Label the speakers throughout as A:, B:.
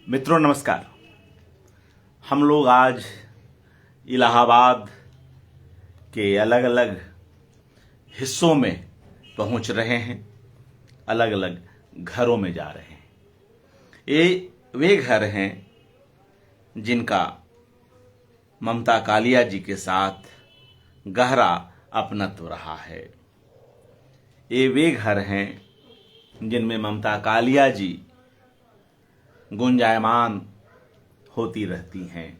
A: मित्रों नमस्कार। हम लोग आज इलाहाबाद के अलग अलग हिस्सों में पहुंच रहे हैं, अलग अलग घरों में जा रहे हैं। ये वे घर हैं जिनका ममता कालिया जी के साथ गहरा अपनत्व रहा है। ये वे घर हैं जिनमें ममता कालिया जी गुंजायमान होती रहती हैं।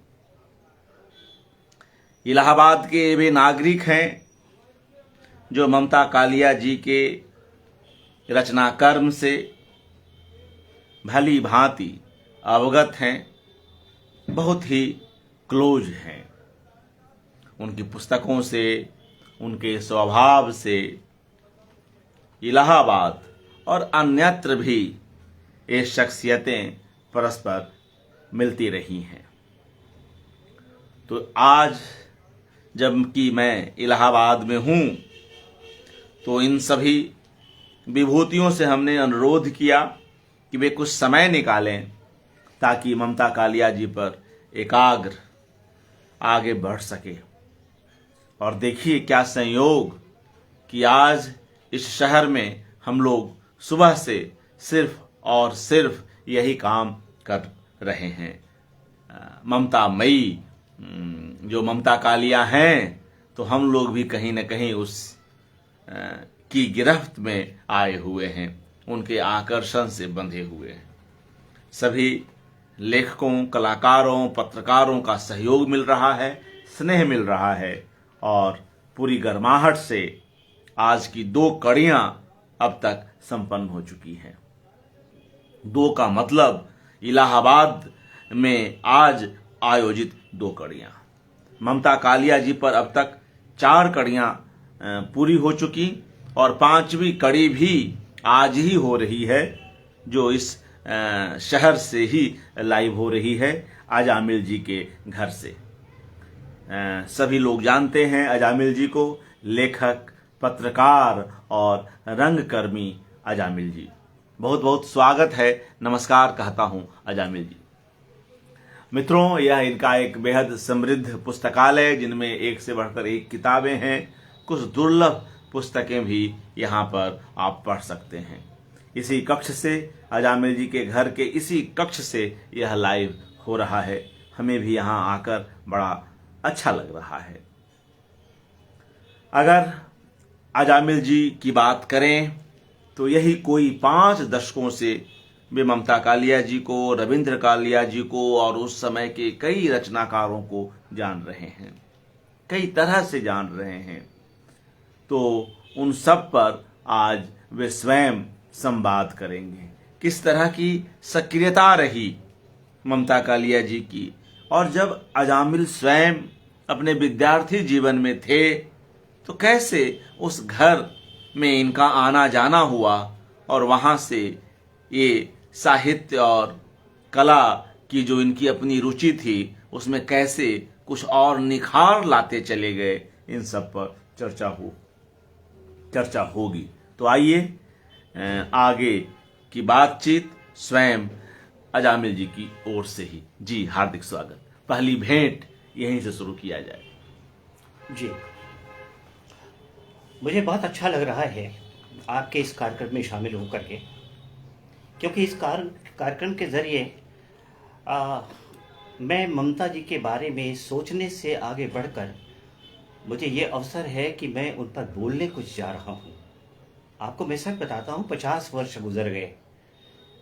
A: इलाहाबाद के वे नागरिक हैं जो ममता कालिया जी के रचना कर्म से भली भांति अवगत हैं, बहुत ही क्लोज हैं। उनकी पुस्तकों से, उनके स्वभाव से इलाहाबाद और अन्यत्र भी ये शख्सियतें परस्पर मिलती रही हैं। तो आज जबकि मैं इलाहाबाद में हूं, तो इन सभी विभूतियों से हमने अनुरोध किया कि वे कुछ समय निकालें ताकि ममता कालिया जी पर एकाग्र आगे बढ़ सके। और देखिए क्या संयोग कि आज इस शहर में हम लोग सुबह से सिर्फ और सिर्फ यही काम कर रहे हैं। ममता मई जो ममता कालिया हैं, तो हम लोग भी कहीं न कहीं उस की गिरफ्त में आए हुए हैं, उनके आकर्षण से बंधे हुए हैं। सभी लेखकों, कलाकारों, पत्रकारों का सहयोग मिल रहा है, स्नेह मिल रहा है और पूरी गर्माहट से आज की 2 कड़ियां अब तक संपन्न हो चुकी हैं। 2 का मतलब इलाहाबाद में आज आयोजित 2 कड़ियां। ममता कालिया जी पर अब तक 4 कड़ियां पूरी हो चुकी और 5वीं कड़ी भी आज ही हो रही है, जो इस शहर से ही लाइव हो रही है, अजामिल जी के घर से। सभी लोग जानते हैं अजामिल जी को, लेखक, पत्रकार और रंगकर्मी अजामिल जी। बहुत बहुत स्वागत है, नमस्कार कहता हूं अजामिल जी। मित्रों, यह इनका एक बेहद समृद्ध पुस्तकालय, जिनमें एक से बढ़कर एक किताबें हैं। कुछ दुर्लभ पुस्तकें भी यहाँ पर आप पढ़ सकते हैं। इसी कक्ष से, अजामिल जी के घर के इसी कक्ष से यह लाइव हो रहा है। हमें भी यहाँ आकर बड़ा अच्छा लग रहा है। अगर अजामिल जी की बात करें तो यही कोई 5 दशकों से वे ममता कालिया जी को, रविंद्र कालिया जी को और उस समय के कई रचनाकारों को जान रहे हैं, कई तरह से जान रहे हैं। तो उन सब पर आज वे स्वयं संवाद करेंगे। किस तरह की सक्रियता रही ममता कालिया जी की, और जब अजामिल स्वयं अपने विद्यार्थी जीवन में थे तो कैसे उस घर में इनका आना जाना हुआ और वहां से ये साहित्य और कला की जो इनकी अपनी रुचि थी, उसमें कैसे कुछ और निखार लाते चले गए, इन सब पर चर्चा होगी। तो आइए आगे की बातचीत स्वयं अजामिल जी की ओर से ही। जी हार्दिक स्वागत। पहली भेंट यहीं से शुरू किया जाए।
B: जी, मुझे बहुत अच्छा लग रहा है आपके इस कार्यक्रम में शामिल होकर के, क्योंकि इस कार्यक्रम के ज़रिए मैं ममता जी के बारे में सोचने से आगे बढ़कर मुझे ये अवसर है कि मैं उन पर बोलने कुछ जा रहा हूँ। आपको मैं सच बताता हूँ, 50 वर्ष गुजर गए,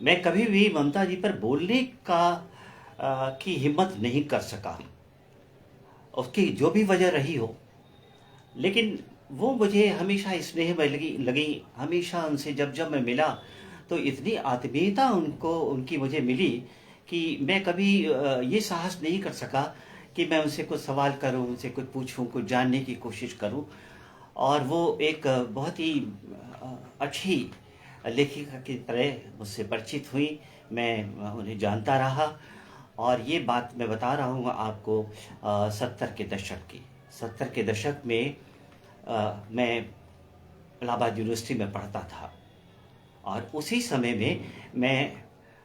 B: मैं कभी भी ममता जी पर बोलने की हिम्मत नहीं कर सका। उसकी जो भी वजह रही हो, लेकिन वो मुझे हमेशा स्नेह में लगी। हमेशा उनसे जब मैं मिला तो इतनी आत्मीयता उनकी मुझे मिली कि मैं कभी ये साहस नहीं कर सका कि मैं उनसे कुछ सवाल करूं, उनसे कुछ पूछूं, कुछ जानने की कोशिश करूं। और वो एक बहुत ही अच्छी लेखिका की तरह मुझसे परिचित हुई। मैं उन्हें जानता रहा और ये बात मैं बता रहा हूँ आपको 70 के दशक की। 70 के दशक में मैं इलाहाबाद यूनिवर्सिटी में पढ़ता था और उसी समय में मैं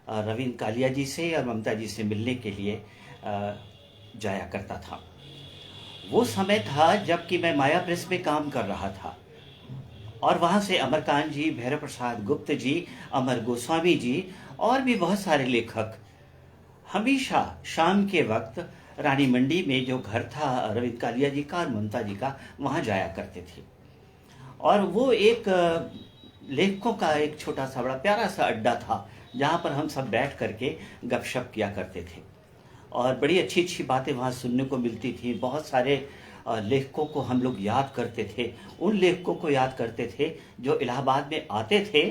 B: रवीन कालिया जी से और ममता जी से मिलने के लिए जाया करता था। वो समय था जबकि मैं माया प्रेस में काम कर रहा था और वहाँ से अमरकांत जी, भैरव प्रसाद गुप्त जी, अमर गोस्वामी जी और भी बहुत सारे लेखक हमेशा शाम के वक्त रानी मंडी में जो घर था रवीन कालिया जी का और ममता जी का, वहाँ जाया करते थे। और वो एक लेखकों का एक छोटा सा बड़ा प्यारा सा अड्डा था जहाँ पर हम सब बैठ करके गपशप किया करते थे और बड़ी अच्छी अच्छी बातें वहाँ सुनने को मिलती थी। बहुत सारे लेखकों को हम लोग याद करते थे, उन लेखकों को याद करते थे जो इलाहाबाद में आते थे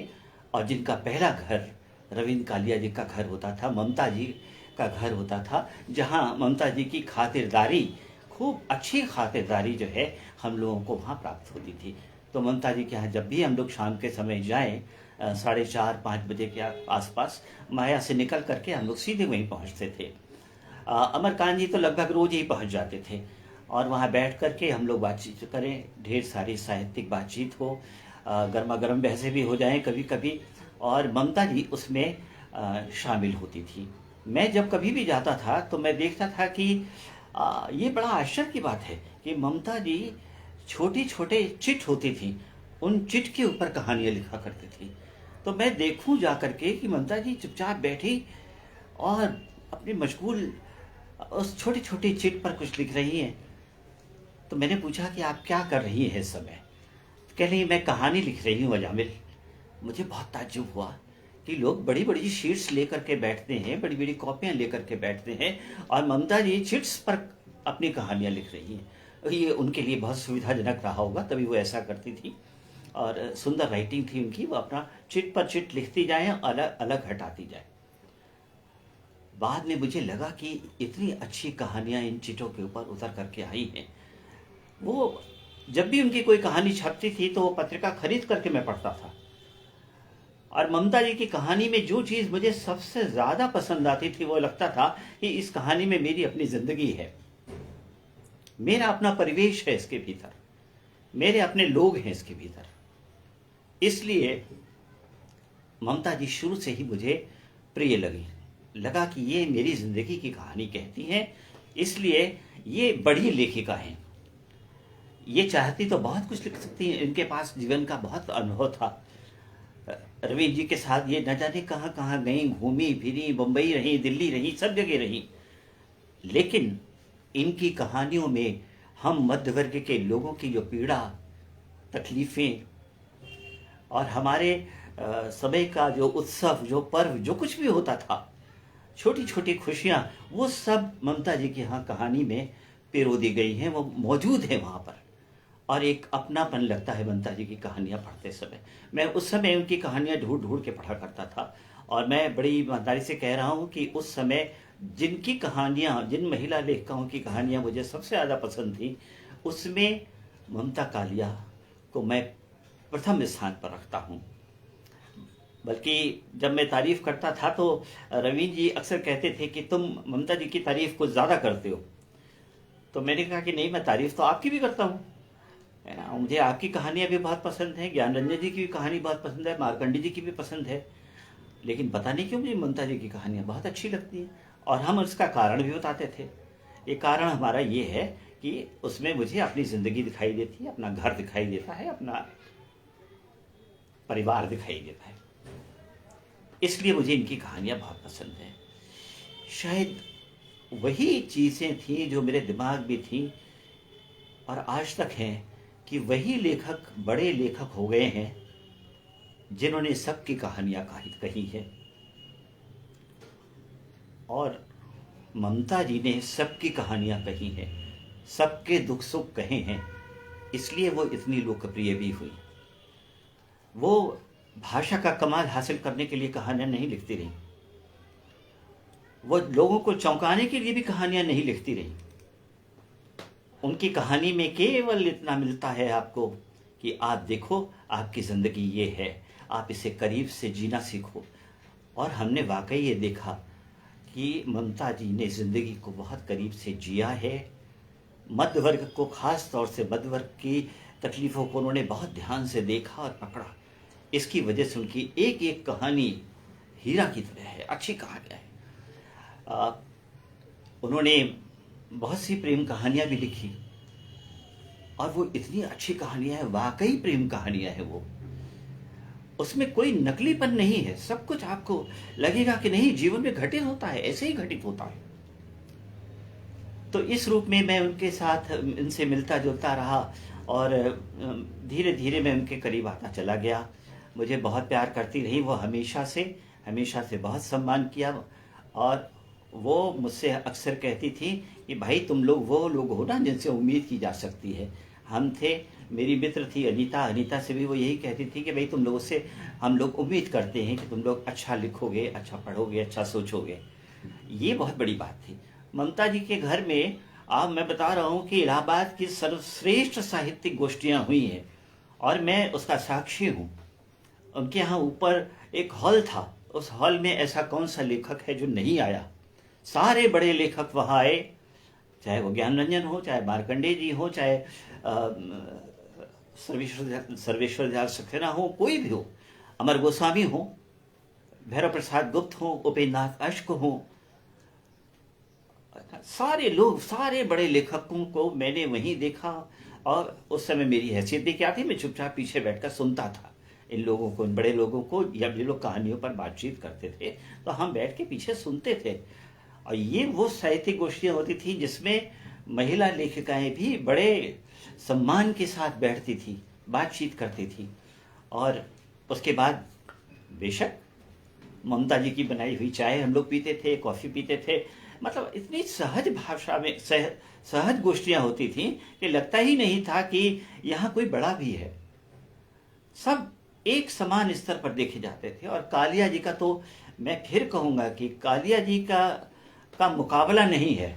B: और जिनका पहला घर रवीन कालिया जी का घर होता था, ममता जी का घर होता था, जहाँ ममता जी की खातिरदारी, खूब अच्छी खातिरदारी जो है हम लोगों को वहाँ प्राप्त होती थी। तो ममता जी के यहाँ जब भी हम लोग शाम के समय जाएं 4:30-5 बजे के आसपास माया से निकल करके हम लोग सीधे वहीं पहुँचते थे। अमरकांत जी तो लगभग रोज ही पहुँच जाते थे और वहाँ बैठ करके हम लोग बातचीत करें, ढेर सारी साहित्यिक बातचीत हो, गर्मा गर्म बहसें भी हो जाएं कभी कभी, और ममता जी उसमें शामिल होती थी। मैं जब कभी भी जाता था तो मैं देखता था कि ये बड़ा आश्चर्य की बात है कि ममता जी छोटी छोटे चिट होती थी, उन चिट के ऊपर कहानियाँ लिखा करती थी। तो मैं देखूं जा करके कि ममता जी चुपचाप बैठी और अपनी मशगूल उस छोटी छोटी चिट पर कुछ लिख रही हैं। तो मैंने पूछा कि आप क्या कर रही हैं इस समय? तो कह रही मैं कहानी लिख रही हूँ अजामिल। मुझे बहुत ताज्जुब हुआ कि लोग बड़ी बड़ी शीट्स लेकर के बैठते हैं, बड़ी बड़ी कॉपियाँ लेकर के बैठते हैं और ममता जी चिट्स पर अपनी कहानियाँ लिख रही हैं। ये उनके लिए बहुत सुविधाजनक रहा होगा, तभी वो ऐसा करती थी और सुंदर राइटिंग थी उनकी। वो अपना चिट पर चिट लिखती जाए, अलग अलग हटाती जाए। बाद में मुझे लगा कि इतनी अच्छी कहानियाँ इन चिटों के ऊपर उतर करके आई हैं। वो जब भी उनकी कोई कहानी छपती थी तो वो पत्रिका खरीद करके मैं पढ़ता था और ममता जी की कहानी में जो चीज़ मुझे सबसे ज़्यादा पसंद आती थी वो लगता था कि इस कहानी में मेरी अपनी ज़िंदगी है, मेरा अपना परिवेश है इसके भीतर, मेरे अपने लोग हैं इसके भीतर। इसलिए ममता जी शुरू से ही मुझे प्रिय लगा कि ये मेरी ज़िंदगी की कहानी कहती हैं, इसलिए ये बड़ी लेखिका हैं। ये चाहती तो बहुत कुछ लिख सकती हैं, इनके पास जीवन का बहुत अनुभव था। रवीन जी के साथ ये न जाने कहाँ कहाँ गई, घूमी फिरी, बम्बई रही, दिल्ली रही, सब जगह रही, लेकिन इनकी कहानियों में हम मध्य वर्ग के लोगों की जो पीड़ा, तकलीफ़ें और हमारे समय का जो उत्सव, जो पर्व, जो कुछ भी होता था, छोटी छोटी खुशियाँ, वो सब ममता जी की यहाँ कहानी में पिरो दी गई हैं, वो मौजूद है वहाँ पर। और एक अपनापन लगता है ममता जी की कहानियाँ पढ़ते समय। मैं उस समय उनकी कहानियाँ ढूंढ ढूंढ के पढ़ा करता था और मैं बड़ी ईमानदारी से कह रहा हूँ कि उस समय जिनकी कहानियाँ, जिन महिला लेखिकाओं की कहानियाँ मुझे सबसे ज़्यादा पसंद थी, उसमें ममता कालिया को मैं प्रथम स्थान पर रखता हूँ। बल्कि जब मैं तारीफ़ करता था तो रवीन जी अक्सर कहते थे कि तुम ममता जी की तारीफ़ कुछ ज़्यादा करते हो। तो मैंने कहा कि नहीं, मैं तारीफ़ तो आपकी भी करता हूँ, है ना। मुझे आपकी कहानियाँ भी बहुत पसंद हैं, ज्ञान रंजन जी की भी कहानी बहुत पसंद है, मार्कंडी जी की भी पसंद है, लेकिन पता नहीं क्यों मुझे ममता जी की कहानियाँ बहुत अच्छी लगती हैं। और हम उसका कारण भी बताते थे। ये कारण हमारा ये है कि उसमें मुझे अपनी ज़िंदगी दिखाई देती है, अपना घर दिखाई देता है, अपना परिवार दिखाई देता है, इसलिए मुझे इनकी कहानियाँ बहुत पसंद हैं। शायद वही चीज़ें थी जो मेरे दिमाग में थी और आज तक हैं कि वही लेखक बड़े लेखक हो गए हैं जिन्होंने सबकी कहानियाँ कही है। और ममता जी ने सबकी कहानियाँ कही हैं, सबके दुख सुख कहे हैं, इसलिए वो इतनी लोकप्रिय भी हुई। वो भाषा का कमाल हासिल करने के लिए कहानियाँ नहीं लिखती रही, वो लोगों को चौंकाने के लिए भी कहानियाँ नहीं लिखती रही। उनकी कहानी में केवल इतना मिलता है आपको कि आप देखो, आपकी ज़िंदगी ये है, आप इसे करीब से जीना सीखो। और हमने वाकई ये देखा कि ममता जी ने ज़िंदगी को बहुत करीब से जिया है। मध्य वर्ग को, ख़ास तौर से मध्य वर्ग की तकलीफ़ों को उन्होंने बहुत ध्यान से देखा और पकड़ा। इसकी वजह से उनकी एक एक कहानी हीरा की तरह है, अच्छी कहानियाँ हैं। उन्होंने बहुत सी प्रेम कहानियाँ भी लिखी और वो इतनी अच्छी कहानियाँ हैं, वाकई प्रेम कहानियाँ हैं वो। उसमें कोई नकलीपन नहीं है, सब कुछ आपको लगेगा कि नहीं जीवन में घटित होता है, ऐसे ही घटित होता है। तो इस रूप में मैं उनके साथ इनसे मिलता जुलता रहा और धीरे धीरे मैं उनके करीब आता चला गया। मुझे बहुत प्यार करती रही वो, हमेशा से बहुत सम्मान किया। और वो मुझसे अक्सर कहती थी कि भाई तुम लोग वो लोग हो ना जिनसे उम्मीद की जा सकती है। हम थे, मेरी मित्र थी अनीता से भी वो यही कहती थी कि भाई तुम लोगों से हम लोग उम्मीद करते हैं कि तुम लोग अच्छा लिखोगे, अच्छा पढ़ोगे, अच्छा सोचोगे। ये बहुत बड़ी बात थी। ममता जी के घर में अब मैं बता रहा हूँ कि इलाहाबाद की सर्वश्रेष्ठ साहित्यिक गोष्ठियाँ हुई हैं और मैं उसका साक्षी हूँ। उनके यहाँ ऊपर एक हॉल था, उस हॉल में ऐसा कौन सा लेखक है जो नहीं आया। सारे बड़े लेखक वहाँ आए, चाहे वो ज्ञान रंजन हो, चाहे मार्कंडेय जी हो, चाहे सर्वेश्वर दयाल सक्सेना हो, कोई भी हो, अमर गोस्वामी हो, भैरव प्रसाद गुप्त हो, उपेन्द्रनाथ अश्क हो, सारे लोग, सारे बड़े लेखकों को मैंने वहीं देखा। और उस समय मेरी हैसियत भी क्या थी, मैं चुपचाप पीछे बैठकर सुनता था इन लोगों को, इन बड़े लोगों को। जब ये लोग कहानियों पर बातचीत करते थे तो हम बैठ के पीछे सुनते थे। और ये वो साहित्यिक गोष्ठियाँ होती थी जिसमें महिला लेखिकाएं भी बड़े सम्मान के साथ बैठती थी, बातचीत करती थी। और उसके बाद बेशक ममता जी की बनाई हुई चाय हम लोग पीते थे, कॉफ़ी पीते थे। मतलब इतनी सहज भाषा में सहज गोष्ठियाँ होती थी कि लगता ही नहीं था कि यहाँ कोई बड़ा भी है। सब एक समान स्तर पर देखे जाते थे। और कालिया जी का तो मैं फिर कहूँगा कि कालिया जी का मुकाबला नहीं है।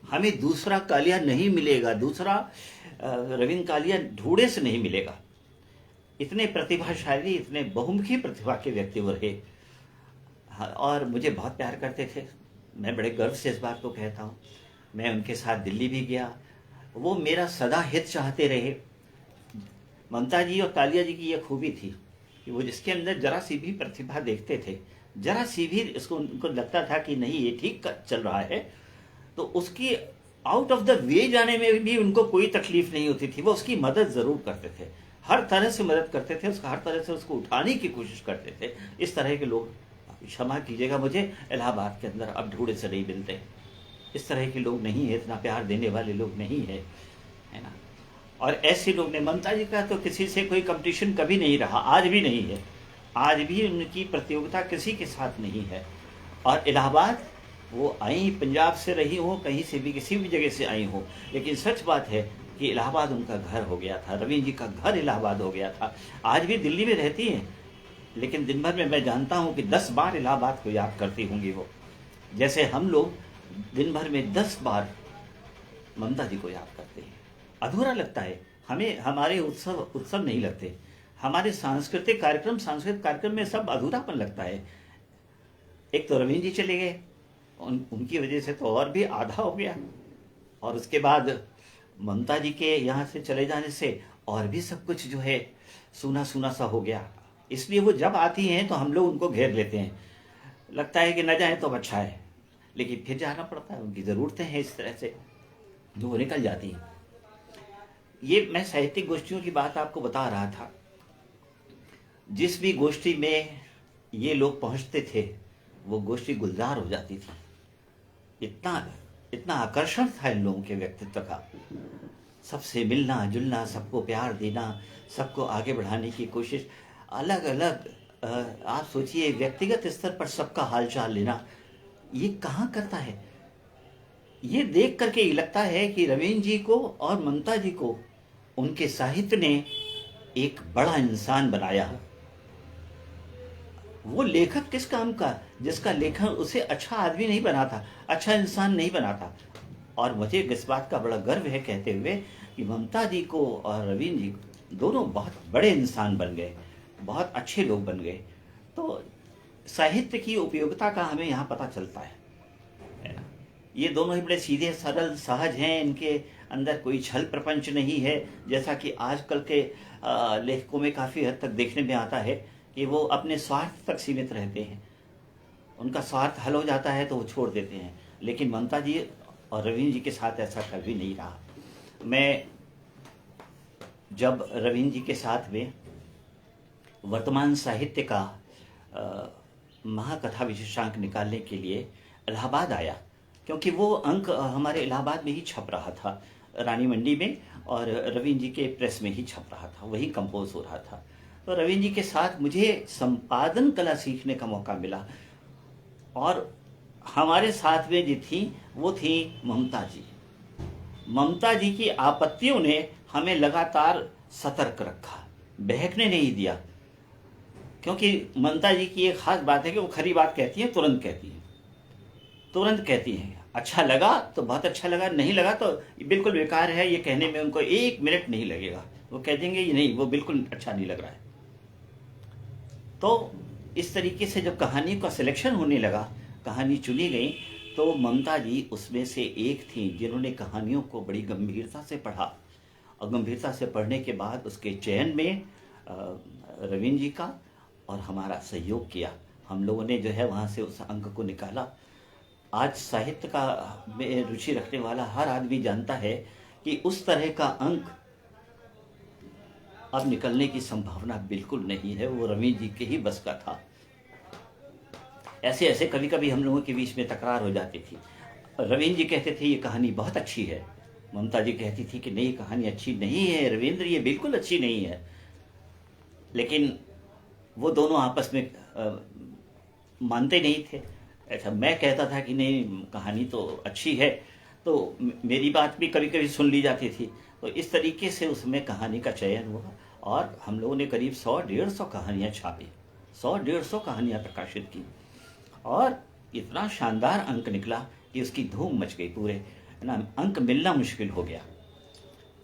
B: हमें दूसरा कालिया नहीं मिलेगा, दूसरा रविंद्र कालिया ढूंढे से नहीं मिलेगा। इतने प्रतिभाशाली, इतने बहुमुखी प्रतिभा के व्यक्ति वो रहे और मुझे बहुत प्यार करते थे। मैं बड़े गर्व से इस बात को कहता हूँ। मैं उनके साथ दिल्ली भी गया, वो मेरा सदा हित चाहते रहे। ममता जी और कालिया जी की यह खूबी थी कि वो जिसके अंदर जरा सी भी प्रतिभा देखते थे, जरा सी भी इसको उनको लगता था कि नहीं ये ठीक चल रहा है, तो उसकी आउट ऑफ द वे जाने में भी उनको कोई तकलीफ नहीं होती थी। वो उसकी मदद जरूर करते थे, हर तरह से मदद करते थे, उसका हर तरह से उसको उठाने की कोशिश करते थे। इस तरह के लोग, क्षमा कीजिएगा मुझे, इलाहाबाद के अंदर अब ढूंढे से नहीं मिलते। इस तरह के लोग नहीं है, इतना प्यार देने वाले लोग नहीं है, है ना। और ऐसे लोग ने, ममता जी का तो किसी से कोई कंपटीशन कभी नहीं रहा, आज भी नहीं है, आज भी उनकी प्रतियोगिता किसी के साथ नहीं है। और इलाहाबाद वो आई, पंजाब से रही हो, कहीं से भी किसी भी जगह से आई हो, लेकिन सच बात है कि इलाहाबाद उनका घर हो गया था। रवींद्र जी का घर इलाहाबाद हो गया था। आज भी दिल्ली में रहती हैं, लेकिन दिन भर में मैं जानता हूं कि 10 बार इलाहाबाद को याद करती होंगी वो, जैसे हम लोग दिन भर में 10 बार ममता जी को याद करते हैं। अधूरा लगता है हमें, हमारे उत्सव नहीं लगते, हमारे सांस्कृतिक कार्यक्रम में सब अधूरापन लगता है। एक तो रवींद्र जी चले गए, उनकी वजह से तो और भी आधा हो गया, और उसके बाद ममता जी के यहाँ से चले जाने से और भी सब कुछ जो है सूना सूना सा हो गया। इसलिए वो जब आती हैं तो हम लोग उनको घेर लेते हैं, लगता है कि न जाए तो अच्छा है, लेकिन फिर जाना पड़ता है, उनकी ज़रूरतें हैं इस तरह से जो वो निकल जाती हैं। ये मैं साहित्यिक गोष्ठियों की बात आपको बता रहा था। जिस भी गोष्ठी में ये लोग पहुंचते थे वो गोष्ठी गुलजार हो जाती थी। इतना आकर्षण था इन लोगों के व्यक्तित्व का, सबसे मिलना जुलना, सबको प्यार देना, सबको आगे बढ़ाने की कोशिश, अलग अलग आप सोचिए व्यक्तिगत स्तर पर सबका हालचाल लेना, ये कहाँ करता है। ये देख करके लगता है कि रवींद्र जी को और ममता जी को उनके साहित्य ने एक बड़ा इंसान बनाया। वो लेखक किस काम का, जिसका लेखन उसे अच्छा आदमी नहीं बनाता, अच्छा इंसान नहीं बनाता। और मुझे इस बात का बड़ा गर्व है कहते हुए कि ममता जी को और रवींद्र जी दोनों बहुत बड़े इंसान बन गए, बहुत अच्छे लोग बन गए। तो साहित्य की उपयोगिता का हमें यहाँ पता चलता है ना। ये दोनों ही बड़े सीधे सरल सहज हैं, इनके अंदर कोई छल प्रपंच नहीं है, जैसा कि आजकल के लेखकों में काफ़ी हद तक देखने में आता है कि वो अपने स्वार्थ तक सीमित रहते हैं। उनका स्वार्थ हल हो जाता है तो वो छोड़ देते हैं। लेकिन ममता जी और रवींद्र जी के साथ ऐसा कभी नहीं रहा। मैं जब रवींद्र जी के साथ में वर्तमान साहित्य का महाकथा विशेषांक निकालने के लिए इलाहाबाद आया, क्योंकि वो अंक हमारे इलाहाबाद में ही छप रहा था, रानी मंडी में, और रवींद्र जी के प्रेस में ही छप रहा था, वही कंपोज हो रहा था। तो रवींद्र जी के साथ मुझे संपादन कला सीखने का मौका मिला। और हमारे साथ में जो थी वो थी ममता जी। ममता जी की आपत्तियों ने हमें लगातार सतर्क रखा, बहकने नहीं दिया। क्योंकि ममता जी की एक खास बात है कि वो खरी बात कहती हैं, तुरंत कहती हैं, तुरंत कहती हैं। अच्छा लगा तो बहुत अच्छा लगा, नहीं लगा तो बिल्कुल बेकार है, ये कहने में उनको 1 मिनट नहीं लगेगा। वो कह देंगे ये नहीं, वो बिल्कुल अच्छा नहीं लग रहा है। तो इस तरीके से जब कहानी का सिलेक्शन होने लगा, कहानी चुनी गई, तो ममता जी उसमें से एक थी जिन्होंने कहानियों को बड़ी गंभीरता से पढ़ा। और गंभीरता से पढ़ने के बाद उसके चयन में रवींद्र जी का और हमारा सहयोग किया। हम लोगों ने जो है वहाँ से उस अंक को निकाला। आज साहित्य का में रुचि रखने वाला हर आदमी जानता है कि उस तरह का अंक अब निकलने की संभावना बिल्कुल नहीं है। वो रवींद्र जी के ही बस का था। ऐसे ऐसे कभी कभी हम लोगों के बीच में तकरार हो जाती थी। रवींद्र जी कहते थे ये कहानी बहुत अच्छी है, ममता जी कहती थी कि नहीं कहानी अच्छी नहीं है रवींद्र, ये बिल्कुल अच्छी नहीं है। लेकिन वो दोनों आपस में मानते नहीं थे। ऐसा मैं कहता था कि नहीं कहानी तो अच्छी है, तो मेरी बात भी कभी कभी सुन ली जाती थी। तो इस तरीके से उसमें कहानी का चयन हुआ और हम लोगों ने करीब 100-150 कहानियाँ छापी, 100-150 कहानियाँ प्रकाशित की और इतना शानदार अंक निकला कि उसकी धूम मच गई पूरे ना, अंक मिलना मुश्किल हो गया।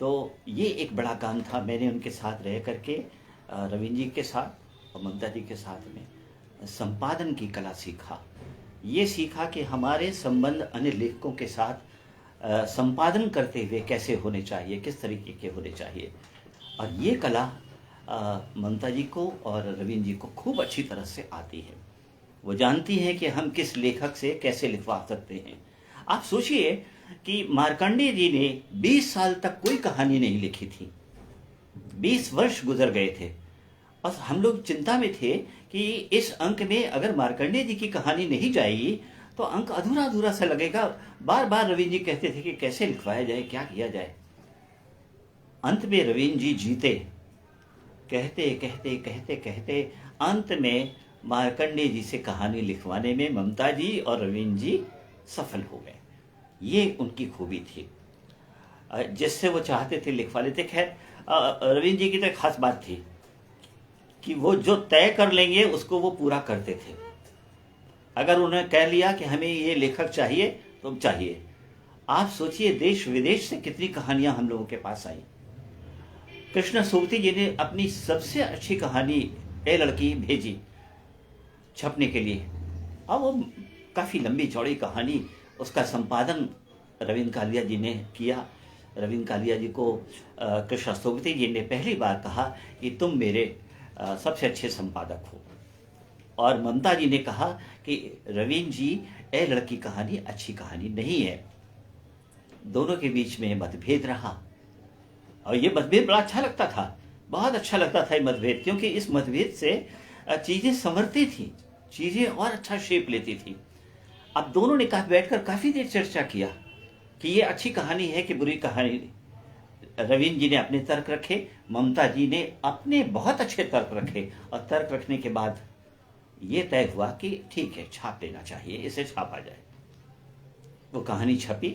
B: तो ये एक बड़ा काम था। मैंने उनके साथ रह करके रवींद्र जी के साथ और ममता जी के साथ में संपादन की कला सीखा। ये सीखा कि हमारे संबंध अन्य लेखकों के साथ संपादन करते हुए कैसे होने चाहिए, किस तरीके के होने चाहिए। और ये कला ममता जी को और रवींद्र जी को खूब अच्छी तरह से आती है। वो जानती हैं कि हम किस लेखक से कैसे लिखवा सकते हैं। आप सोचिए कि मार्कंडेय जी ने 20 साल तक कोई कहानी नहीं लिखी थी, 20 वर्ष गुजर गए थे और हम लोग चिंता में थे कि इस अंक में अगर मार्कंडेय जी की कहानी नहीं जाएगी तो अंक अधूरा अधूरा सा लगेगा। बार बार रवींद्र जी कहते थे कि कैसे लिखवाया जाए, क्या किया जाए। अंत में रवींद्र जी जीते, कहते कहते कहते कहते अंत में मार्कंडेय जी से कहानी लिखवाने में ममता जी और रवींद्र जी सफल हो गए। ये उनकी खूबी थी, जिससे वो चाहते थे लिखवा लेते। खैर रवींद्र जी की तो एक खास बात थी कि वो जो तय कर लेंगे उसको वो पूरा करते थे। अगर उन्होंने कह लिया कि हमें ये लेखक चाहिए तो चाहिए। आप सोचिए देश विदेश से कितनी कहानियां हम लोगों के पास आई। कृष्ण सोबती जी ने अपनी सबसे अच्छी कहानी ए लड़की भेजी छपने के लिए। अब वो काफ़ी लंबी चौड़ी कहानी, उसका संपादन रविंद्र कालिया जी ने किया। रविंद्र कालिया जी को कृष्ण सोबती जी ने पहली बार कहा कि तुम मेरे सबसे अच्छे संपादक हो, और ममता जी ने कहा कि रवींद्र जी ए लड़की कहानी अच्छी कहानी नहीं है। दोनों के बीच में मतभेद रहा और ये मतभेद बड़ा अच्छा लगता था, बहुत अच्छा लगता था ये मतभेद, क्योंकि इस मतभेद से चीज़ें संवरती थी, चीज़ें और अच्छा शेप लेती थी। अब दोनों ने बैठकर काफ़ी देर चर्चा किया कि ये अच्छी कहानी है कि बुरी कहानी। रवींद्र जी ने अपने तर्क रखे, ममता जी ने अपने बहुत अच्छे तर्क रखे, और तर्क रखने के बाद ये तय हुआ कि ठीक है छाप लेना चाहिए, इसे छापा जाए। वो कहानी छपी,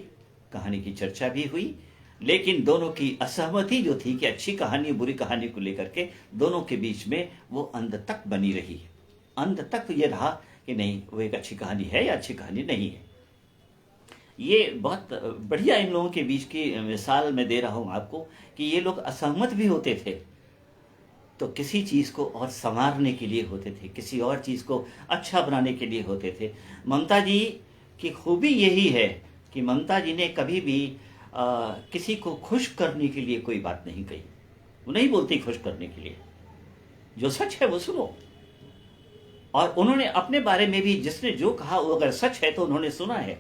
B: कहानी की चर्चा भी हुई, लेकिन दोनों की असहमति जो थी कि अच्छी कहानी बुरी कहानी को लेकर के दोनों के बीच में वो अंत तक बनी रही। अंत तक ये रहा कि नहीं वो एक अच्छी कहानी है या अच्छी कहानी नहीं है। ये बहुत बढ़िया इन लोगों के बीच की मिसाल मैं दे रहा हूँ आपको कि ये लोग असहमत भी होते थे तो किसी चीज़ को और संवारने के लिए होते थे, किसी और चीज़ को अच्छा बनाने के लिए होते थे। ममता जी की खूबी यही है कि ममता जी ने कभी भी किसी को खुश करने के लिए कोई बात नहीं कही। वो नहीं बोलती खुश करने के लिए, जो सच है वो सुनो, और उन्होंने अपने बारे में भी जिसने जो कहा वो अगर सच है तो उन्होंने सुना है,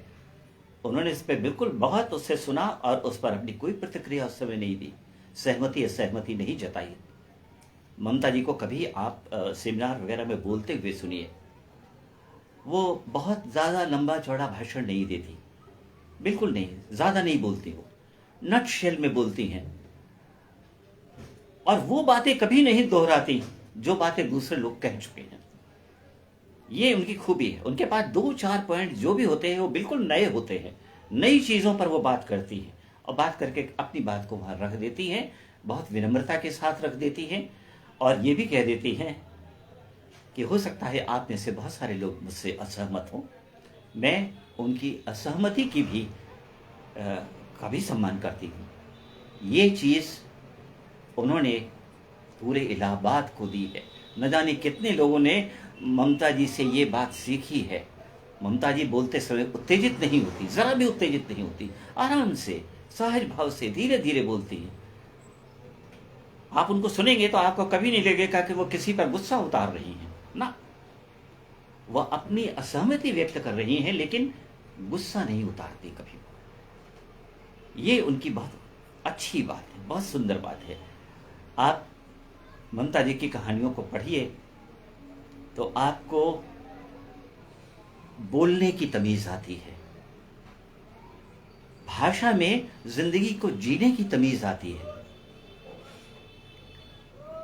B: उन्होंने इस पर बिल्कुल बहुत उससे सुना और उस पर अपनी कोई प्रतिक्रिया उस समय नहीं दी, सहमति असहमति नहीं जताई। ममता जी को कभी आप सेमिनार वगैरह में बोलते हुए सुनिए, वो बहुत ज़्यादा लंबा चौड़ा भाषण नहीं देती, बिल्कुल नहीं, ज़्यादा नहीं बोलती, वो नट शेल में बोलती हैं और वो बातें कभी नहीं दोहराती जो बातें दूसरे लोग कह चुके हैं। ये उनकी खूबी है। उनके पास 2-4 पॉइंट जो भी होते हैं वो बिल्कुल नए होते हैं, नई चीज़ों पर वो बात करती है और बात करके अपनी बात को वहाँ रख देती है, बहुत विनम्रता के साथ रख देती है और ये भी कह देती हैं कि हो सकता है आप में से बहुत सारे लोग मुझसे असहमत हों, मैं उनकी असहमति की भी का भी सम्मान करती हूँ। ये चीज़ उन्होंने पूरे इलाहाबाद को दी है। न जाने कितने लोगों ने ममता जी से ये बात सीखी है। ममता जी बोलते समय उत्तेजित नहीं होती, ज़रा भी उत्तेजित नहीं होती, आराम से सहज भाव से धीरे धीरे बोलती है। आप उनको सुनेंगे तो आपको कभी नहीं लगेगा कि वो किसी पर गुस्सा उतार रही हैं, ना, वह अपनी असहमति व्यक्त कर रही हैं लेकिन गुस्सा नहीं उतारती कभी। ये उनकी बहुत अच्छी बात है, बहुत सुंदर बात है। आप ममता जी की कहानियों को पढ़िए तो आपको बोलने की तमीज आती है, भाषा में जिंदगी को जीने की तमीज आती है।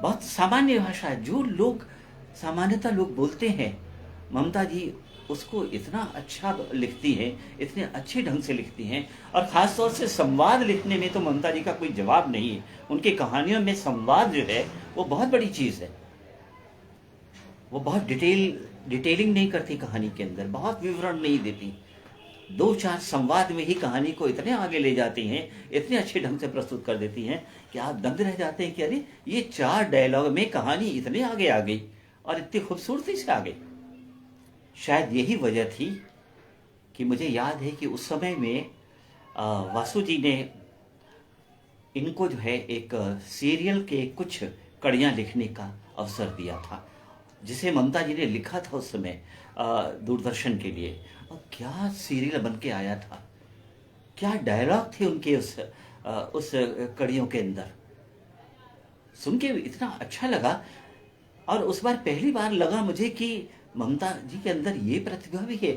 B: बहुत सामान्य भाषा है, जो लोग सामान्यतः लोग बोलते हैं, ममता जी उसको इतना अच्छा लिखती हैं, इतने अच्छे ढंग से लिखती हैं और ख़ास तौर से संवाद लिखने में तो ममता जी का कोई जवाब नहीं है। उनकी कहानियों में संवाद जो है वो बहुत बड़ी चीज़ है। वो बहुत डिटेलिंग नहीं करती कहानी के अंदर, बहुत विवरण नहीं देती, 2-4 संवाद में ही कहानी को इतने आगे ले जाती हैं, इतने अच्छे ढंग से प्रस्तुत कर देती हैं कि आप दंग रह जाते हैं कि अरे ये 4 डायलॉग में कहानी इतने आगे आ गई और इतनी खूबसूरती से आ गई। शायद यही वजह थी कि मुझे याद है कि उस समय में वासु जी ने इनको जो है एक सीरियल के कुछ कड़ियाँ लिखने का अवसर दिया था, जिसे ममता जी ने लिखा था उस समय दूरदर्शन के लिए। और क्या सीरियल बन के आया था, क्या डायलॉग थे उनके उस कड़ियों के अंदर, सुन के इतना अच्छा लगा। और उस बार पहली बार लगा मुझे कि ममता जी के अंदर ये प्रतिभा भी है,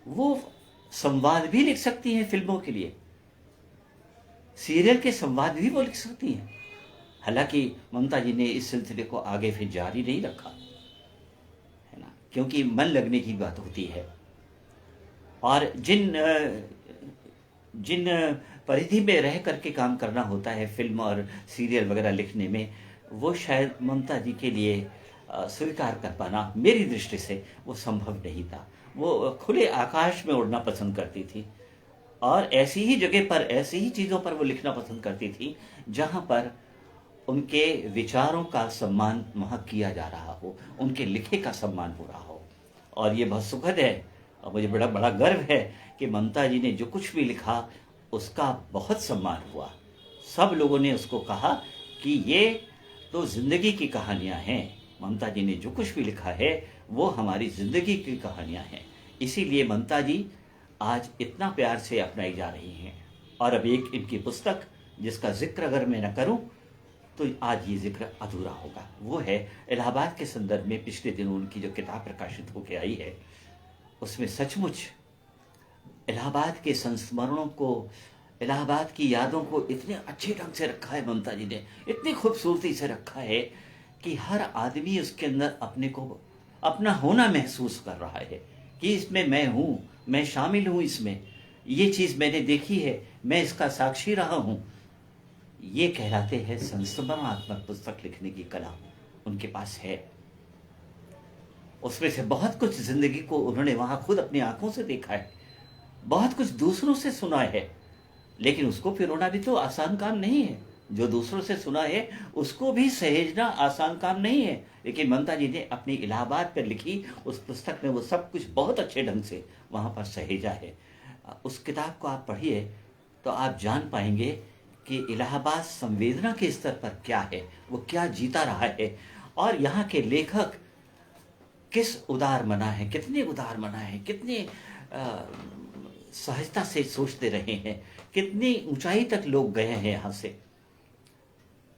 B: वो संवाद भी लिख सकती हैं फिल्मों के लिए, सीरियल के संवाद भी वो लिख सकती हैं। हालांकि ममता जी ने इस सिलसिले को आगे फिर जारी नहीं रखा, है ना, क्योंकि मन लगने की बात होती है और जिन परिधि में रह करके काम करना होता है फिल्म और सीरियल वगैरह लिखने में, वो शायद ममता जी के लिए स्वीकार कर पाना मेरी दृष्टि से वो संभव नहीं था। वो खुले आकाश में उड़ना पसंद करती थी और ऐसी ही जगह पर, ऐसी ही चीज़ों पर वो लिखना पसंद करती थी जहाँ पर उनके विचारों का सम्मान वहाँ किया जा रहा हो, उनके लिखे का सम्मान हो रहा हो। और ये बहुत सुखद है और मुझे बड़ा बड़ा गर्व है कि ममता जी ने जो कुछ भी लिखा उसका बहुत सम्मान हुआ। सब लोगों ने उसको कहा कि ये तो जिंदगी की कहानियाँ हैं, ममता जी ने जो कुछ भी लिखा है वो हमारी जिंदगी की कहानियाँ हैं। इसीलिए ममता जी आज इतना प्यार से अपनाई जा रही हैं। और अब एक इनकी पुस्तक जिसका जिक्र अगर मैं न करूं तो आज ये जिक्र अधूरा होगा, वो है इलाहाबाद के संदर्भ में पिछले दिनों उनकी जो किताब प्रकाशित होकर आई है, उसमें सचमुच इलाहाबाद के संस्मरणों को, इलाहाबाद की यादों को इतने अच्छे ढंग से रखा है ममता जी ने, इतनी खूबसूरती से रखा है कि हर आदमी उसके अंदर अपने को अपना होना महसूस कर रहा है कि इसमें मैं हूँ, मैं शामिल हूँ, इसमें ये चीज़ मैंने देखी है, मैं इसका साक्षी रहा हूँ। ये कहलाते हैं संस्मरणात्मक पुस्तक लिखने की कला उनके पास है। उसमें से बहुत कुछ जिंदगी को उन्होंने वहाँ खुद अपनी आंखों से देखा है, बहुत कुछ दूसरों से सुना है, लेकिन उसको पिरोना भी तो आसान काम नहीं है। जो दूसरों से सुना है उसको भी सहेजना आसान काम नहीं है, लेकिन ममता जी ने अपनी इलाहाबाद पर लिखी उस पुस्तक में वो सब कुछ बहुत अच्छे ढंग से वहाँ पर सहेजा है। उस किताब को आप पढ़िए तो आप जान पाएंगे कि इलाहाबाद संवेदना के स्तर पर क्या है, वो क्या जीता रहा है और यहाँ के लेखक किस उदार मना है, कितने उदार मना है, कितने सहजता से सोचते रहे हैं, कितनी ऊंचाई तक लोग गए हैं यहाँ से।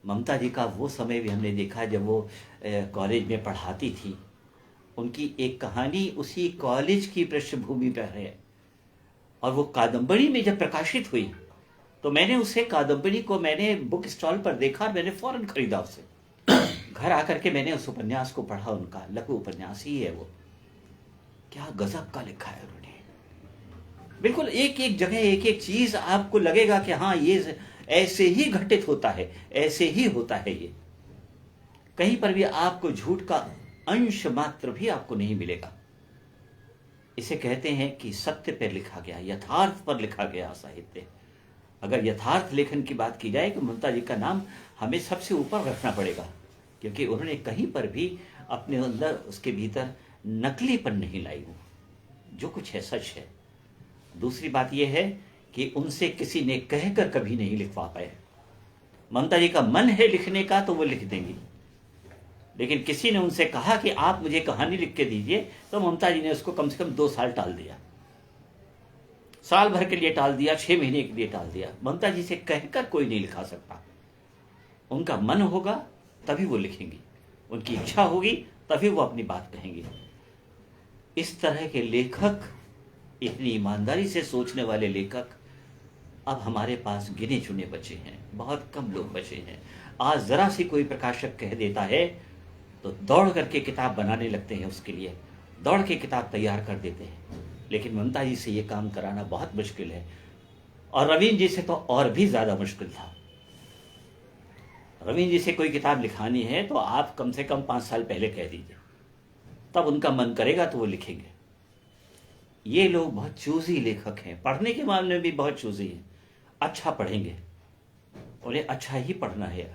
B: ममता जी का वो समय भी हमने देखा जब वो कॉलेज में पढ़ाती थी। उनकी एक कहानी उसी कॉलेज की पृष्ठभूमि पर है, और वो कादम्बरी में जब प्रकाशित हुई तो मैंने उसे कादम्बरी को मैंने बुक स्टॉल पर देखा और मैंने फौरन खरीदा उसे। घर आकर के मैंने उस उपन्यास को पढ़ा, उनका लघु उपन्यास ही है वो। क्या गजब का लिखा है उन्होंने, बिल्कुल एक एक जगह एक एक चीज आपको लगेगा कि हाँ ये ऐसे ही घटित होता है, ऐसे ही होता है। ये कहीं पर भी आपको झूठ का अंश मात्र भी आपको नहीं मिलेगा। इसे कहते हैं कि सत्य पर लिखा गया, यथार्थ पर लिखा गया साहित्य। अगर यथार्थ लेखन की बात की जाए तो ममता जी का नाम हमें सबसे ऊपर रखना पड़ेगा, क्योंकि उन्होंने कहीं पर भी अपने अंदर उसके भीतर नकलीपन नहीं लाई। वो जो कुछ है सच है। दूसरी बात यह है कि उनसे किसी ने कहकर कभी नहीं लिखवा पाए। ममता जी का मन है लिखने का तो वो लिख देंगी, लेकिन किसी ने उनसे कहा कि आप मुझे कहानी लिख के दीजिए तो ममता जी ने उसको कम से कम 2 साल टाल दिया, साल भर के लिए टाल दिया, 6 महीने के लिए टाल दिया। ममता जी से कहकर कोई नहीं लिखा सकता। उनका मन होगा तभी वो लिखेंगी, उनकी इच्छा होगी तभी वो अपनी बात कहेंगी। इस तरह के लेखक, इतनी ईमानदारी से सोचने वाले लेखक अब हमारे पास गिने चुने बचे हैं, बहुत कम लोग बचे हैं। आज जरा सी कोई प्रकाशक कह देता है तो दौड़ करके किताब बनाने लगते हैं, उसके लिए दौड़ के किताब तैयार कर देते हैं। लेकिन ममता जी से ये काम कराना बहुत मुश्किल है, और रवीन जी से तो और भी ज्यादा मुश्किल था। रवीन जी से कोई किताब लिखानी है तो आप कम से कम 5 साल पहले कह दीजिए, तब उनका मन करेगा तो वो लिखेंगे। ये लोग बहुत चूजी लेखक हैं, पढ़ने के मामले में भी बहुत चूजी हैं। अच्छा पढ़ेंगे, उन्हें अच्छा ही पढ़ना है,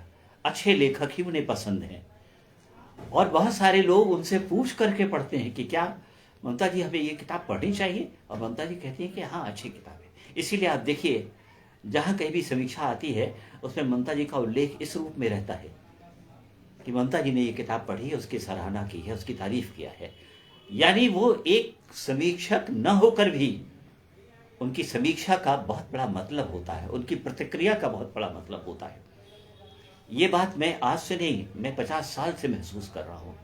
B: अच्छे लेखक ही उन्हें पसंद हैं। और बहुत सारे लोग उनसे पूछ करके पढ़ते हैं कि क्या ममता जी हमें ये किताब पढ़नी चाहिए, और ममता जी कहती हैं कि हाँ अच्छी किताब है। इसीलिए आप देखिए जहाँ कहीं भी समीक्षा आती है उसमें ममता जी का उल्लेख इस रूप में रहता है कि ममता जी ने ये किताब पढ़ी है, उसकी सराहना की है, उसकी तारीफ किया है। यानी वो एक समीक्षक न होकर भी उनकी समीक्षा का बहुत बड़ा मतलब होता है, उनकी प्रतिक्रिया का बहुत बड़ा मतलब होता है। ये बात मैं आज से नहीं, मैं 50 साल से महसूस कर रहा हूँ।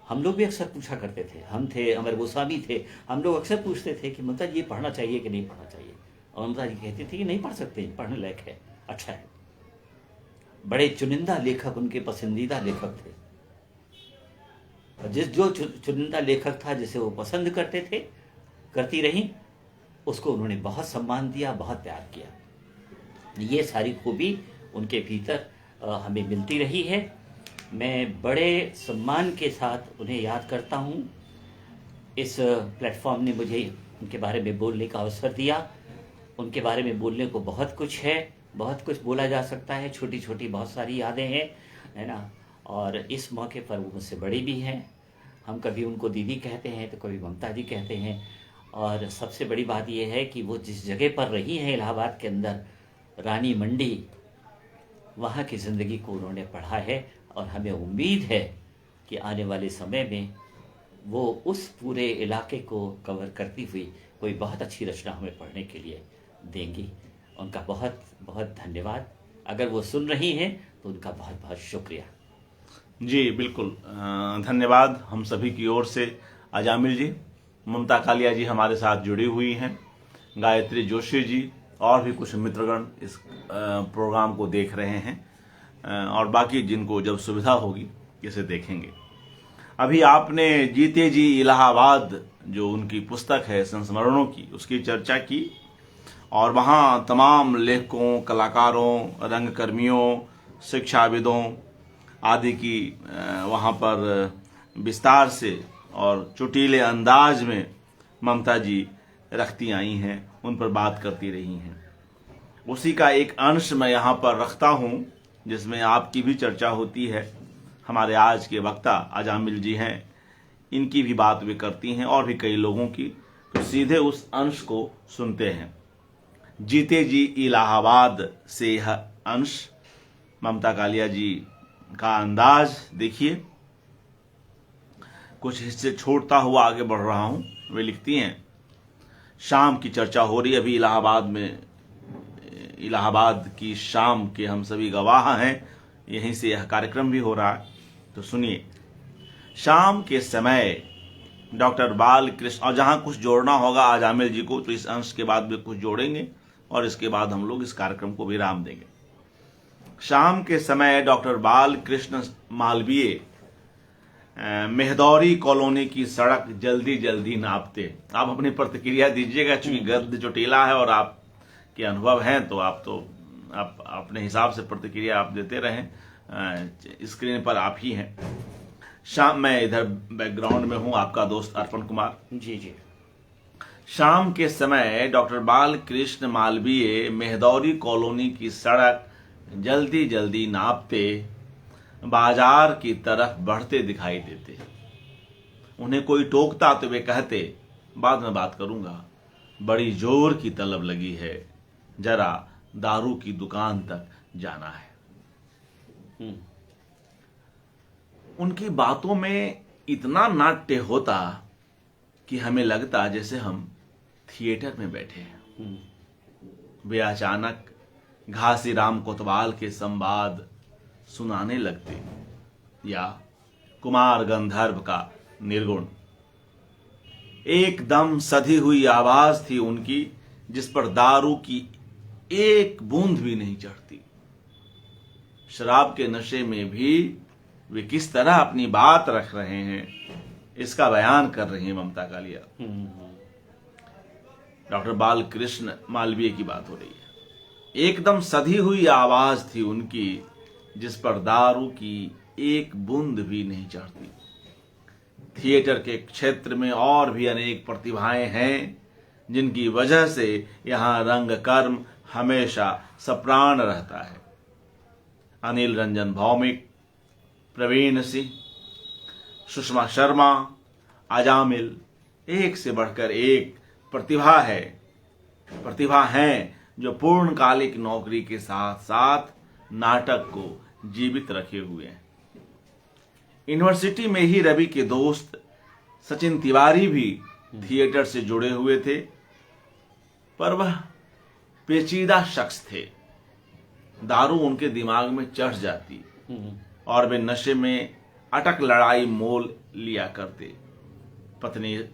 B: हम लोग भी अक्सर पूछा करते थे, हम थे, अमर गोस्वामी थे, हम लोग अक्सर पूछते थे कि ममता जी ये पढ़ना चाहिए कि नहीं पढ़ना चाहिए, और ममता जी कहती थी कि नहीं पढ़ सकते, पढ़ने लायक है, अच्छा है। बड़े चुनिंदा लेखक उनके पसंदीदा लेखक थे, जिस जो चुनिंदा लेखक था जिसे वो पसंद करते थे, करती रही, उसको उन्होंने बहुत सम्मान दिया, बहुत प्यार किया। ये सारी खूबी उनके भीतर हमें मिलती रही है। मैं बड़े सम्मान के साथ उन्हें याद करता हूँ। इस प्लेटफॉर्म ने मुझे उनके बारे में बोलने का अवसर दिया। उनके बारे में बोलने को बहुत कुछ है, बहुत कुछ बोला जा सकता है, छोटी छोटी बहुत सारी यादें हैं, है ना। और इस मौके पर वो मुझसे बड़ी भी हैं। हम कभी उनको दीदी कहते हैं तो कभी ममता जी कहते हैं। और सबसे बड़ी बात यह है कि वो जिस जगह पर रही हैं इलाहाबाद के अंदर, रानी मंडी, वहाँ की ज़िंदगी को उन्होंने पढ़ा है, और हमें उम्मीद है कि आने वाले समय में वो उस पूरे इलाके को कवर करती हुई कोई बहुत अच्छी रचना हमें पढ़ने के लिए देंगी। उनका बहुत बहुत धन्यवाद। अगर वो सुन रही हैं तो उनका बहुत बहुत शुक्रिया।
A: जी बिल्कुल, धन्यवाद हम सभी की ओर से। अजामिल जी, ममता कालिया जी हमारे साथ जुड़ी हुई हैं, गायत्री जोशी जी और भी कुछ मित्रगण इस प्रोग्राम को देख रहे हैं, और बाकी जिनको जब सुविधा होगी इसे देखेंगे। अभी आपने जीते जी इलाहाबाद जो उनकी पुस्तक है संस्मरणों की, उसकी चर्चा की, और वहाँ तमाम लेखकों, कलाकारों, रंगकर्मियों, शिक्षाविदों आदि की वहाँ पर विस्तार से और चुटीले अंदाज में ममता जी रखती आई हैं, उन पर बात करती रही हैं। उसी का एक अंश मैं यहाँ पर रखता हूँ जिसमें आपकी भी चर्चा होती है। हमारे आज के वक्ता अजामिल जी हैं, इनकी भी बात वे करती हैं और भी कई लोगों की, तो सीधे उस अंश को सुनते हैं। जीते जी इलाहाबाद से यह अंश, ममता कालिया जी का अंदाज देखिए। कुछ हिस्से छोड़ता हुआ आगे बढ़ रहा हूं। वे लिखती हैं, शाम की चर्चा हो रही, अभी इलाहाबाद में, इलाहाबाद की शाम के हम सभी गवाह हैं, यहीं से यह कार्यक्रम भी हो रहा है। तो सुनिए, शाम के समय डॉक्टर बालकृष्ण, और जहां कुछ जोड़ना होगा आजामिल जी को तो इस अंश के बाद भी कुछ जोड़ेंगे और इसके बाद हम लोग इस कार्यक्रम को विराम देंगे। शाम के समय डॉक्टर बालकृष्ण मालवीय मेहदौरी कॉलोनी की सड़क जल्दी जल्दी नापते। आप अपनी प्रतिक्रिया दीजिएगा, चूंकि गद्य चोटीला है और आप के अनुभव हैं तो आप अपने हिसाब से प्रतिक्रिया आप देते रहें। स्क्रीन पर आप ही हैं। शाम, मैं इधर बैकग्राउंड में हूं, आपका दोस्त अर्पण कुमार।
B: जी जी।
A: शाम के समय डॉक्टर बालकृष्ण मालवीय मेहदौरी कॉलोनी की सड़क जल्दी जल्दी नापते बाजार की तरफ बढ़ते दिखाई देते। उन्हें कोई टोकता तो वे कहते, बाद में बात करूंगा, बड़ी जोर की तलब लगी है, जरा दारू की दुकान तक जाना है। उनकी बातों में इतना नाट्य होता कि हमें लगता जैसे हम थिएटर में बैठे हैं। वे अचानक घासीराम कोतवाल के संवाद सुनाने लगते या कुमार गंधर्व का निर्गुण। एकदम सधी हुई आवाज थी उनकी, जिस पर दारू की एक बूंद भी नहीं चढ़ती। शराब के नशे में भी वे किस तरह अपनी बात रख रहे हैं, इसका बयान कर रही है ममता कालिया। डॉक्टर बालकृष्ण मालवीय की बात हो रही है। एकदम सधी हुई आवाज थी उनकी, जिस पर दारू की एक बूंद भी नहीं चढ़ती। थिएटर के क्षेत्र में और भी अनेक प्रतिभाएं हैं, जिनकी वजह से यहां रंग कर्म हमेशा सप्राण रहता है। अनिल रंजन भौमिक, प्रवीण सिंह, सुषमा शर्मा, अजामिल, एक से बढ़कर एक प्रतिभा हैं जो पूर्णकालिक नौकरी के साथ साथ नाटक को जीवित रखे हुए हैं। यूनिवर्सिटी में ही रवि के दोस्त सचिन तिवारी भी थिएटर से जुड़े हुए थे, पर वह पेचीदा शख्स थे। दारू उनके दिमाग में चढ़ जाती और वे नशे में अटक लड़ाई मोल लिया करते। पत्नी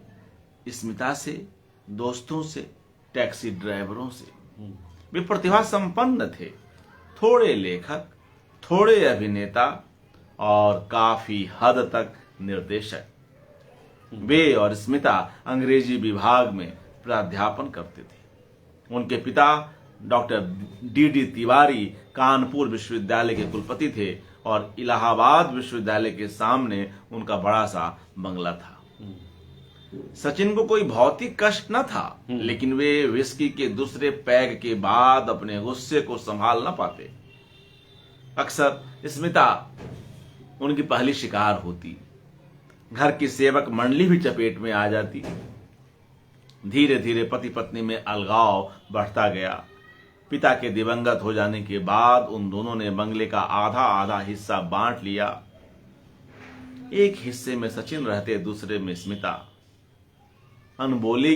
A: स्मिता से, दोस्तों से, टैक्सी ड्राइवरों से। वे प्रतिभा संपन्न थे, थोड़े लेखक, थोड़े अभिनेता और काफी हद तक निर्देशक। वे और स्मिता अंग्रेजी विभाग में प्राध्यापन करते थे। उनके पिता डॉक्टर डी तिवारी कानपुर विश्वविद्यालय के कुलपति थे और इलाहाबाद विश्वविद्यालय के सामने उनका बड़ा सा बंगला था। सचिन को कोई भौतिक कष्ट न था, लेकिन वे विस्की के दूसरे पैग के बाद अपने गुस्से को संभाल न पाते। अक्सर स्मिता उनकी पहली शिकार होती। घर की सेवक मंडली भी चपेट में आ जाती। धीरे धीरे पति पत्नी में अलगाव बढ़ता गया। पिता के दिवंगत हो जाने के बाद उन दोनों ने बंगले का आधा आधा हिस्सा बांट लिया। एक हिस्से में सचिन रहते, दूसरे में स्मिता। अनबोले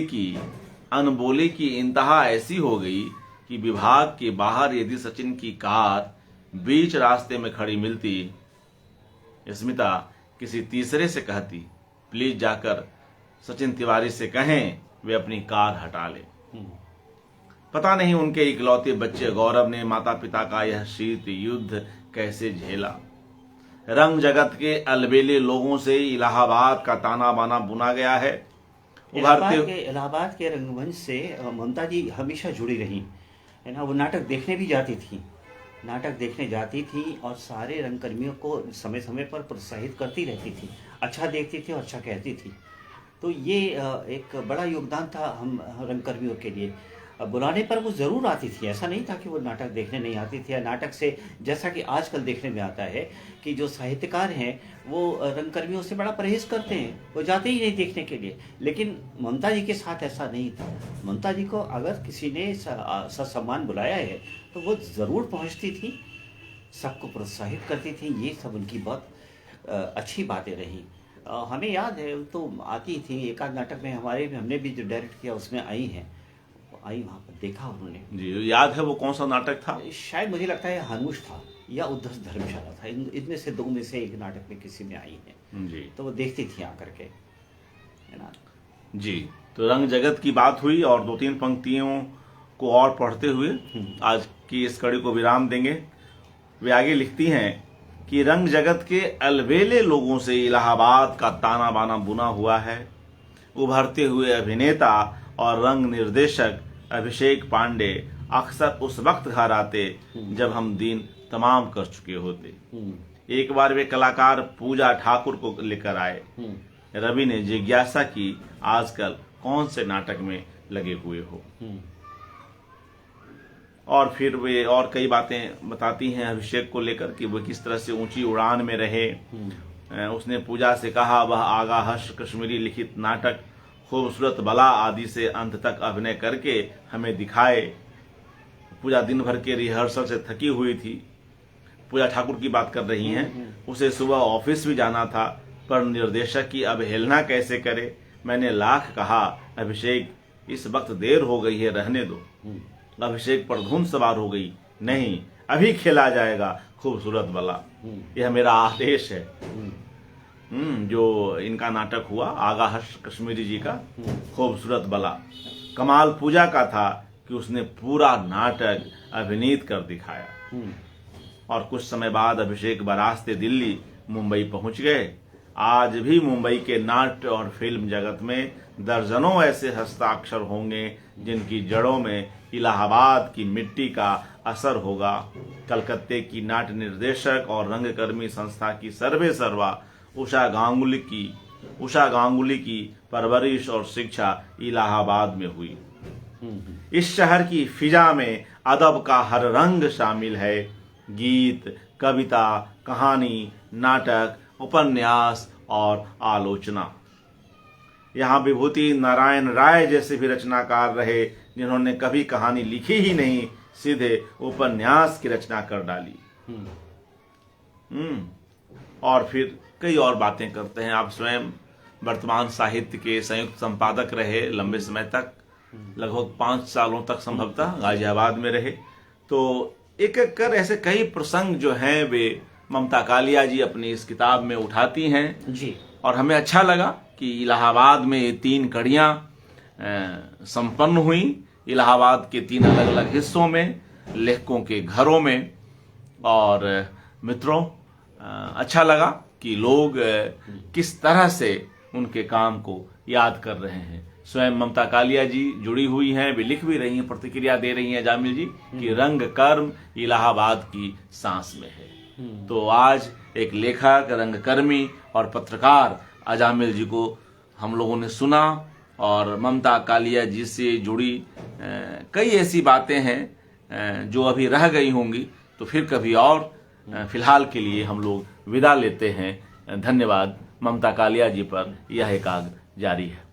A: की इंतहा ऐसी हो गई कि विभाग के बाहर यदि सचिन की कार बीच रास्ते में खड़ी मिलती, स्मिता किसी तीसरे से कहती, प्लीज जाकर सचिन तिवारी से कहें वे अपनी कार हटा ले। पता नहीं उनके इकलौते बच्चे गौरव ने माता पिता का यह शीत युद्ध कैसे झेला। रंग जगत के अलबेले लोगों से इलाहाबाद का ताना बाना बुना गया है।
B: इलाहाबाद के रंगमंच से ममता जी हमेशा जुड़ी रही है ना। वो नाटक देखने भी जाती थी और सारे रंगकर्मियों को समय समय पर प्रोत्साहित करती रहती थी, अच्छा देखती थी और अच्छा कहती थी। तो ये एक बड़ा योगदान था हम रंगकर्मियों के लिए। बुलाने पर वो ज़रूर आती थी, ऐसा नहीं था कि वो नाटक देखने नहीं आती थी। या नाटक से, जैसा कि आजकल देखने में आता है कि जो साहित्यकार हैं वो रंगकर्मियों से बड़ा परहेज करते हैं, वो जाते ही नहीं देखने के लिए। लेकिन ममता जी के साथ ऐसा नहीं था। ममता जी को अगर किसी ने ससम्मान बुलाया है तो वो ज़रूर पहुंचती थी, सबको प्रोत्साहित करती थी। ये सब उनकी बहुत अच्छी बातें रही। हमें याद है, वो तो आती थी एक आध नाटक में, हमने भी जो डायरेक्ट किया उसमें आई हैं, आई वहाँ पर देखा उन्होंने।
A: जी, याद है वो कौन सा नाटक था?
B: शायद मुझे लगता है हनुष था या उद्धव धर्मशाला था, इनमें से दो में से एक नाटक में किसी में आई है।
A: जी,
B: तो वो देखती थी आकर के, है ना।
A: जी। तो रंग जगत की बात हुई और 2-3 पंक्तियों को और पढ़ते हुए आज की इस कड़ी को विराम देंगे। वे आगे लिखती हैं कि रंग जगत के अलबेले लोगों से इलाहाबाद का ताना बाना बुना हुआ है। उभरते हुए अभिनेता और रंग निर्देशक अभिषेक पांडे अक्सर उस वक्त घर आते जब हम दिन तमाम कर चुके होते। एक बार वे कलाकार पूजा ठाकुर को लेकर आए। रवि ने जिज्ञासा की, आजकल कौन से नाटक में लगे हुए हो? और फिर वे और कई बातें बताती हैं अभिषेक को लेकर कि वह किस तरह से ऊंची उड़ान में रहे। उसने पूजा से कहा, वह आगा हर्ष कश्मीरी लिखित नाटक खूबसूरत बला आदि से अंत तक अभिनय करके हमें दिखाए। पूजा दिन भर के रिहर्सल से थकी हुई थी। पूजा ठाकुर की बात कर रही हैं। उसे सुबह ऑफिस भी जाना था, पर निर्देशक की अवहेलना कैसे करे। मैंने लाख कहा, अभिषेक इस वक्त देर हो गई है, रहने दो। अभिषेक पर धुन सवार हो गई, नहीं अभी खेला जाएगा खूबसूरत बला, यह मेरा आदेश है। जो इनका नाटक हुआ आगा हर्ष कश्मीरी जी का खूबसूरत बला, कमाल पूजा का था कि उसने पूरा नाटक अभिनीत कर दिखाया। और कुछ समय बाद अभिषेक बरास्ते दिल्ली मुंबई पहुंच गए। आज भी मुंबई के नाट्य और फिल्म जगत में दर्जनों ऐसे हस्ताक्षर होंगे जिनकी जड़ों में इलाहाबाद की मिट्टी का असर होगा। कलकत्ते की नाट्य निर्देशक और रंगकर्मी संस्था की सर्वे सर्वा उषा गांगुली की परवरिश और शिक्षा इलाहाबाद में हुई। इस शहर की फिजा में अदब का हर रंग शामिल है। गीत, कविता, कहानी, नाटक, उपन्यास और आलोचना। यहाँ विभूति नारायण राय जैसे भी रचनाकार रहे जिन्होंने कभी कहानी लिखी ही नहीं, सीधे उपन्यास की रचना कर डाली। और फिर कई और बातें करते हैं। आप स्वयं वर्तमान साहित्य के संयुक्त संपादक रहे लंबे समय तक, लगभग 5 सालों तक संभवतः गाजियाबाद में रहे। तो एक एक कर ऐसे कई प्रसंग जो हैं वे ममता कालिया जी अपनी इस किताब में उठाती हैं
B: जी।
A: और हमें अच्छा लगा कि इलाहाबाद में ये 3 कड़ियाँ संपन्न हुई। इलाहाबाद के 3 अलग अलग हिस्सों में, लेखकों के घरों में। और मित्रों, अच्छा लगा कि लोग किस तरह से उनके काम को याद कर रहे हैं। स्वयं ममता कालिया जी जुड़ी हुई हैं, वे लिख भी रही हैं, प्रतिक्रिया दे रही हैं जामिल जी कि रंग कर्म इलाहाबाद की सांस में है। तो आज एक लेखक, रंगकर्मी और पत्रकार अजामिल जी को हम लोगों ने सुना और ममता कालिया जी से जुड़ी कई ऐसी बातें हैं जो अभी रह गई होंगी, तो फिर कभी और। फिलहाल के लिए हम लोग विदा लेते हैं। धन्यवाद। ममता कालिया जी पर यह एकाग्र जारी है।